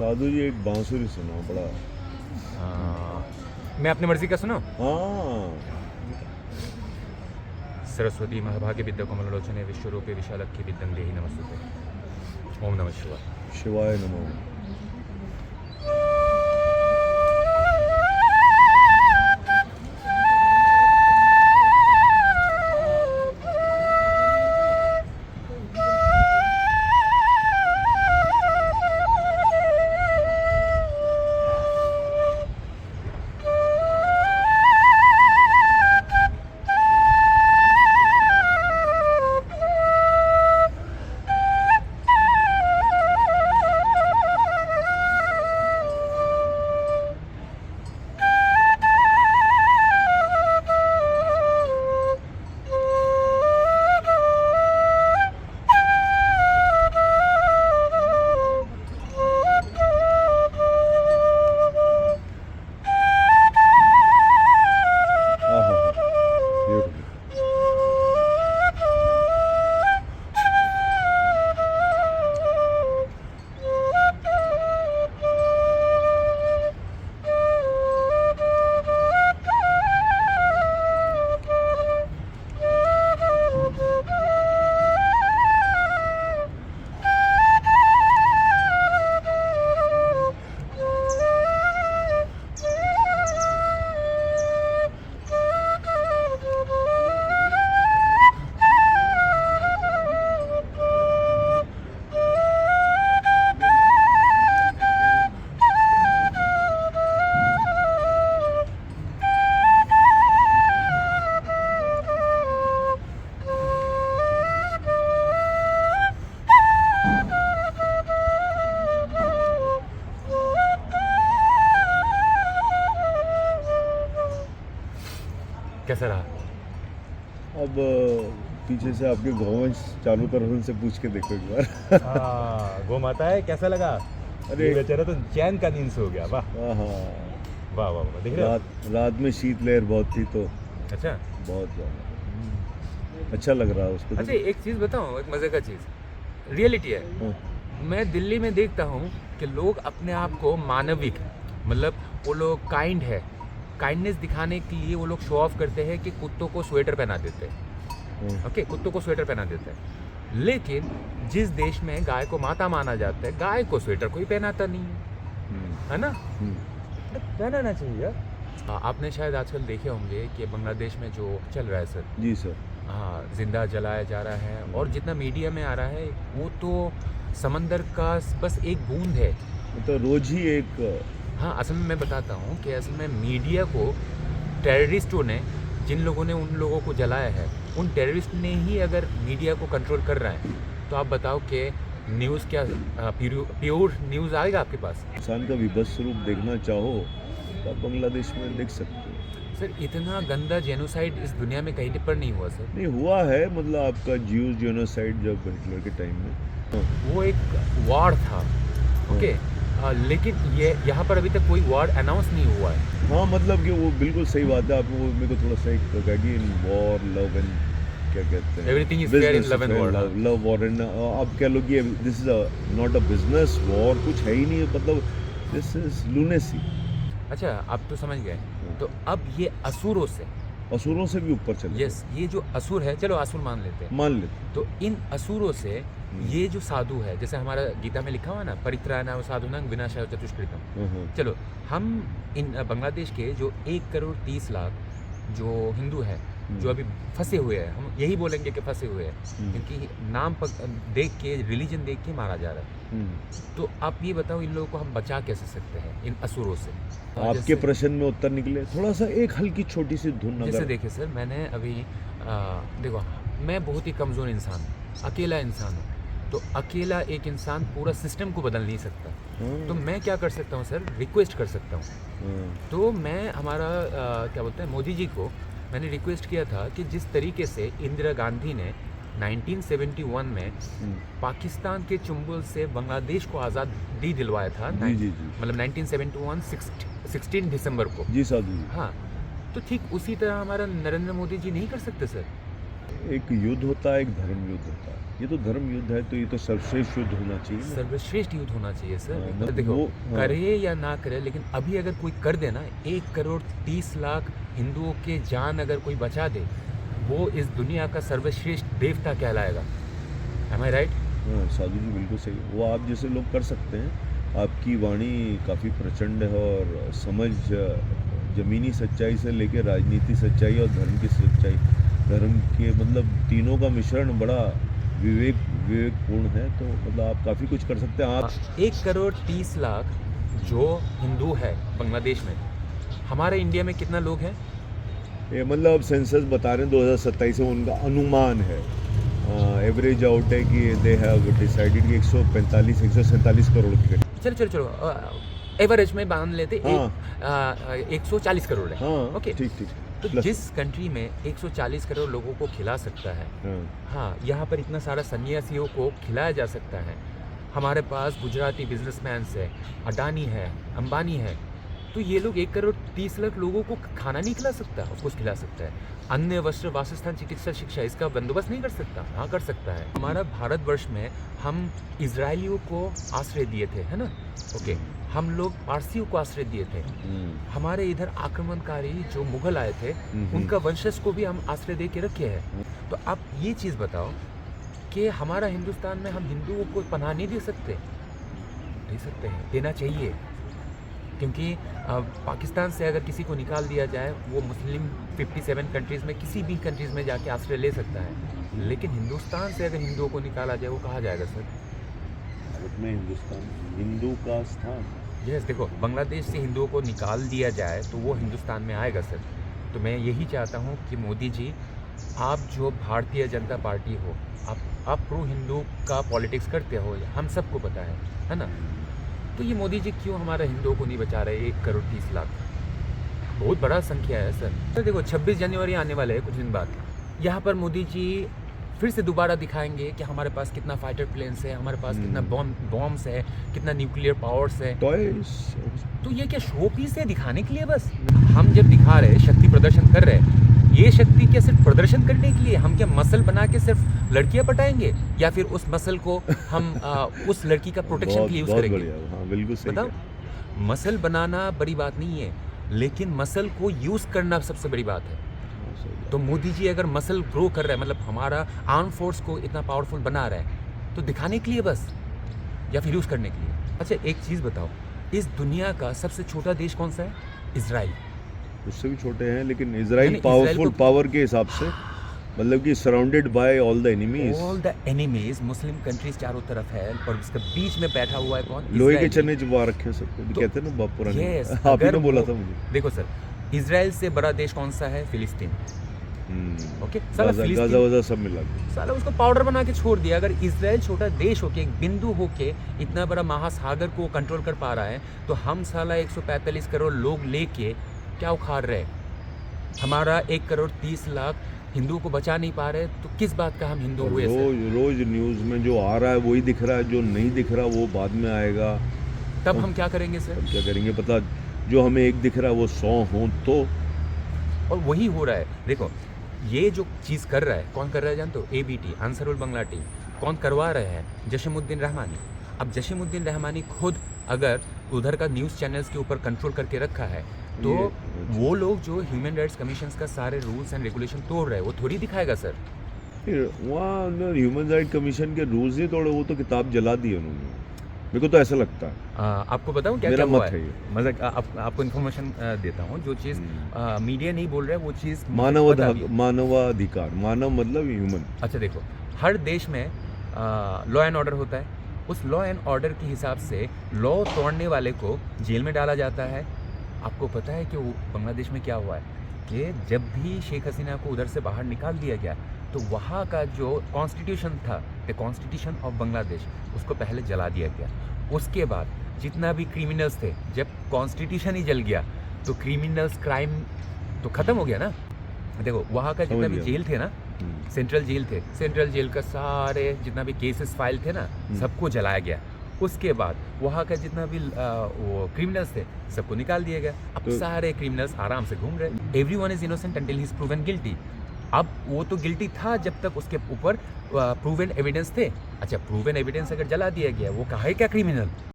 साधु जी एक बांसुरी सुनाओ बड़ा। मैं अपनी मर्जी का सुनो। हाँ सरस्वती महाभाग्य विद्या कमलोचने विश्वरूपे विशालक्ष्मी विद्यं देहि नमस्तुते। ओम नमः शिवाय। शिवाय नमः। कैसा रहा? अब पीछे से आपके गौवंश चालू करो, उनसे पूछ के देखो एक बार। गो माता है, कैसा लगा? अरे ये बेचारा तो चैन का नींद सो गया। वाह हाँ वाह वाह वाह, देख रहे हो? रात में शीतलहर बहुत थी तो अच्छा बहुत ज़्यादा अच्छा लग रहा है उसको। अच्छा, एक चीज़ बताऊँ, एक मज़े का चीज़ रियलिटी है। हाँ, मैं दिल्ली में देखता हूँ कि लोग अपने आप को मानविक, मतलब वो लोग काइंड है, काइंडनेस दिखाने के लिए वो लोग शो ऑफ करते हैं कि कुत्तों को स्वेटर पहना देते हैं। हाँ, ओके, कुत्तों को स्वेटर पहना देते हैं, लेकिन जिस देश में गाय को माता माना जाता है, गाय को स्वेटर कोई पहनाता नहीं है, है ना? पहनाना चाहिए यार। आपने शायद आजकल देखे होंगे कि बांग्लादेश में जो चल रहा है सर, जी सर। हाँ, जिंदा जलाया जा रहा है, और जितना मीडिया में आ रहा है वो तो समंदर का बस एक बूंद है। तो रोज ही एक हाँ, असल में मैं बताता हूँ कि असल में मीडिया को टेररिस्टों ने, जिन लोगों ने उन लोगों को जलाया है, उन टेररिस्ट ने ही अगर मीडिया को कंट्रोल कर रहा है, तो आप बताओ कि न्यूज़ क्या प्योर न्यूज़ आएगा आपके पास? इंसान का विभत्स रूप देखना चाहो तो आप बांग्लादेश में देख सकते हो। सर, इतना गंदा जेनोसाइड इस दुनिया में कहीं पर नहीं हुआ सर। नहीं हुआ है, मतलब आपका ज्यूज जेनोसाइड जब हिटलर के टाइम में। वो एक वार था, ओके, लेकिन ये यहाँ पर अभी तक कोई वार अनाउंस नहीं हुआ है। हाँ मतलब कि वो बिल्कुल सही बात है। आपको मेरे को थोड़ा सा एक कहा कि इन वॉर लव एंड क्या कहते हैं, Everything is fair in love and war, हाँ। लव वॉर एंड आप कह लो कि this is not a business war, कुछ है ही नहीं, मतलब दिस इज लूनेसी। अच्छा, आप तो समझ गए। तो अब ये असुरों से, असुरों से भी ऊपर चले यस, ये जो असुर है, चलो असुर मान लेते हैं, मान लेते। तो इन असुरों से ये जो साधु है, जैसे हमारा गीता में लिखा हुआ ना, परित्राणाय साधूनां विनाशाय चतुष्कृतम्। चलो, हम इन बांग्लादेश के जो 1,30,00,000 जो हिंदू हैं, जो अभी फंसे हुए हैं, हम यही बोलेंगे कि फंसे हुए हैं, क्योंकि नाम देख के, रिलीजन देख के मारा जा रहा है। तो आप ये बताओ, इन लोगों को हम बचा कैसे सकते हैं इन असुरों से? आपके प्रश्न में उत्तर निकले, थोड़ा सा एक हल्की छोटी सी धुन। जैसे देखिए सर, मैंने अभी देखो, मैं बहुत ही कमज़ोर इंसान हूँ, अकेला इंसान हूँ, तो अकेला एक इंसान पूरा सिस्टम को बदल नहीं सकता। तो मैं क्या कर सकता हूँ सर, रिक्वेस्ट कर सकता हूँ। तो मैं हमारा क्या बोलते हैं, मोदी जी को मैंने रिक्वेस्ट किया था कि जिस तरीके से इंदिरा गांधी ने 1971 में पाकिस्तान के चुंबल से बांग्लादेश को आज़ादी दिलवाया था, मतलब 1971 16 दिसंबर को। जी साधु जी। हाँ, तो ठीक उसी तरह हमारा नरेंद्र मोदी जी नहीं कर सकते सर? एक युद्ध होता है, एक धर्म युद्ध होता है। ये तो धर्म युद्ध है, तो ये तो सर्वश्रेष्ठ युद्ध होना चाहिए ना। सर्वश्रेष्ठ युद्ध होना चाहिए हाँ, सर। मतलब देखो वो, हाँ। करे या ना करे, लेकिन अभी अगर कोई कर दे ना, 1 करोड़ 30 लाख हिंदुओं के जान अगर कोई बचा दे, वो इस दुनिया का सर्वश्रेष्ठ देवता कहलाएगा। एम आई राइट? हाँ साधु जी बिल्कुल सही। वो आप जैसे लोग कर सकते हैं। आपकी वाणी काफ़ी प्रचंड है और समझ ज़मीनी सच्चाई से लेकर राजनीति सच्चाई और धर्म की सच्चाई, धर्म के मतलब तीनों का मिश्रण बड़ा विवेकपूर्ण है। तो मतलब आप काफ़ी कुछ कर सकते हैं। आप 1 करोड़ 30 लाख जो हिंदू है बांग्लादेश में, हमारे इंडिया में कितना लोग हैं? ये मतलब सेंसस बता रहे हैं 2027 में, उनका अनुमान है। एवरेज आउट है कि दे हैव डिसाइडेड कि 147 करोड़ की। चलो एवरेज में मान लेते हाँ। 140 करोड़ है। हाँ ओके, ठीक तो प्लस। जिस कंट्री में 140 करोड़ लोगों को खिला सकता है, हाँ हाँ, यहाँ पर इतना सारा सन्यासियों को खिलाया जा सकता है। हमारे पास गुजराती बिजनेसमैन है, अडानी है, अंबानी है, तो ये लोग 1 करोड़ 30 लाख लोगों को खाना नहीं खिला सकता? कुछ खिला सकता है। अन्न वस्त्र वासस्थान चिकित्सा शिक्षा इसका बंदोबस्त नहीं कर सकता? हाँ कर सकता है। हमारा भारतवर्ष में हम इजरायलियों को आश्रय दिए थे, है ना? ओके, हम लोग पारसियों को आश्रय दिए थे। हमारे इधर आक्रमणकारी जो मुगल आए थे, उनका वंशज को भी हम आश्रय दे के रखे हैं। तो आप ये चीज़ बताओ कि हमारा हिंदुस्तान में हम हिंदुओं को पनाह नहीं दे सकते? दे सकते हैं, देना चाहिए। क्योंकि पाकिस्तान से अगर किसी को निकाल दिया जाए, वो मुस्लिम 57 कंट्रीज़ में किसी भी कंट्रीज़ में जाके आश्रय ले सकता है, लेकिन हिंदुस्तान से अगर हिंदुओं को निकाला जाए, वो कहाँ जाएगा सर? भारत में हिंदुस्तान हिंदू का स्थान। यस, देखो बांग्लादेश से हिंदुओं को निकाल दिया जाए तो वो हिंदुस्तान में आएगा सर। तो मैं यही चाहता हूँ कि मोदी जी, आप जो भारतीय जनता पार्टी हो, आप प्रो हिंदू का पॉलिटिक्स करते हो, हम सबको पता है ना? तो ये मोदी जी क्यों हमारे हिंदुओं को नहीं बचा रहे? 1 करोड़ 30 लाख बहुत बड़ा संख्या है सर। तो देखो 26 जनवरी आने वाले है कुछ दिन बाद, यहाँ पर मोदी जी फिर से दोबारा दिखाएंगे कि हमारे पास कितना फाइटर प्लेन्स है, हमारे पास कितना बॉम्ब्स है, कितना न्यूक्लियर पावर्स है। तो ये क्या शो पीस है दिखाने के लिए? बस हम जब दिखा रहे, शक्ति प्रदर्शन कर रहे, ये शक्ति क्या सिर्फ प्रदर्शन करने के लिए? हम क्या मसल बना के सिर्फ लड़कियां पटाएंगे, या फिर उस मसल को हम उस लड़की का प्रोटेक्शन के लिए यूज करेंगे? हाँ, बिल्कुल सही। बताओ, मसल बनाना बड़ी बात नहीं है, लेकिन मसल को यूज करना सबसे बड़ी बात है। तो मोदी जी अगर मसल ग्रो कर रहा है, मतलब हमारा आर्म फोर्स को इतना पावरफुल बना रहा है, तो दिखाने के लिए बस, या फिर यूज करने के लिए? अच्छा एक चीज़ बताओ, इस दुनिया का सबसे छोटा देश कौन सा है? इजराइल। उससे भी छोटे हैं, लेकिन इजराइल पावरफुल पावर के हिसाब से, मतलब कि surrounded by all the enemies. Muslim countries चारों तरफ है, और उसके बीच में बैठा हुआ है कौन? लोहे के चने चबा रखे सबको, कहते हैं ना बाप पुराने। आप ही ने बोला था मुझे। देखो सर, इजराइल से बड़ा देश कौन सा है? फिलिस्तीन। ओके, गाजा सब मिला साला उसको पाउडर बना के छोड़ दिया। अगर इजराइल छोटा देश होके, एक बिंदु होके इतना बड़ा महासागर को कंट्रोल कर पा रहा है, तो हम साला 145 करोड़ लोग लेके क्या उखाड़ रहे? हमारा 1 करोड़ 30 लाख हिंदुओं को बचा नहीं पा रहे, तो किस बात का हम हिंदू हुए? रोज न्यूज़ में जो आ रहा है वही दिख रहा है, जो नहीं दिख रहा वो बाद में आएगा। तब हम क्या करेंगे सर? हम क्या करेंगे पता, जो हमें एक दिख रहा है वो 100 हों तो। और वही हो रहा है। देखो ये जो चीज़ कर रहा है, कौन कर रहा है जानते हो? ABT, Ansarul Bangla team. कौन करवा रहे हैं? जशीमुद्दीन रहमानी। अब जशीमुद्दीन रहमानी खुद अगर उधर का न्यूज़ चैनल्स के ऊपर कंट्रोल करके रखा है, तो वो लोग जो ह्यूमन राइट्स कमीशन का सारे रूल्स एंड रेगुलेशन तोड़ रहे हैं, वो थोड़ी दिखाएगा सर। वहाँ ह्यूमन राइट कमीशन के रूल्स नहीं तोड़े, वो तो किताब जला दी उन्होंने। मेरे को तो ऐसा लगता है। आपको बताऊं क्या मेरा क्या हुआ मत है ये। मतलब आपको इन्फॉर्मेशन देता हूं, जो चीज़ मीडिया नहीं बोल रहा है वो चीज़ मानवाधिकार, मानव मतलब ह्यूमन। अच्छा देखो, हर देश में लॉ एंड ऑर्डर होता है। उस लॉ एंड ऑर्डर के हिसाब से लॉ तोड़ने वाले को जेल में डाला जाता है। आपको पता है कि बांग्लादेश में क्या हुआ है कि जब भी शेख हसीना को उधर से बाहर निकाल दिया गया, तो वहाँ का जो कॉन्स्टिट्यूशन था, द कॉन्स्टिट्यूशन ऑफ बांग्लादेश, उसको पहले जला दिया गया। उसके बाद जितना भी क्रिमिनल्स थे, जब कॉन्स्टिट्यूशन ही जल गया तो क्रिमिनल्स, क्राइम तो ख़त्म हो गया ना। देखो वहाँ का जितना भी जेल थे ना, सेंट्रल जेल थे, सेंट्रल जेल का सारे जितना भी केसेस फाइल थे ना, सबको जलाया गया। उसके बाद वहाँ का जितना भी वो क्रिमिनल्स थे, सबको निकाल दिया गया। अब सारे क्रिमिनल्स आराम से घूम रहे। Everyone is innocent until he is proven guilty. अब वो तो गिल्टी था जब तक उसके ऊपर प्रूवन एविडेंस थे। अच्छा, प्रूवन एविडेंस अगर जला दिया गया, वो कहा है क्या क्रिमिनल?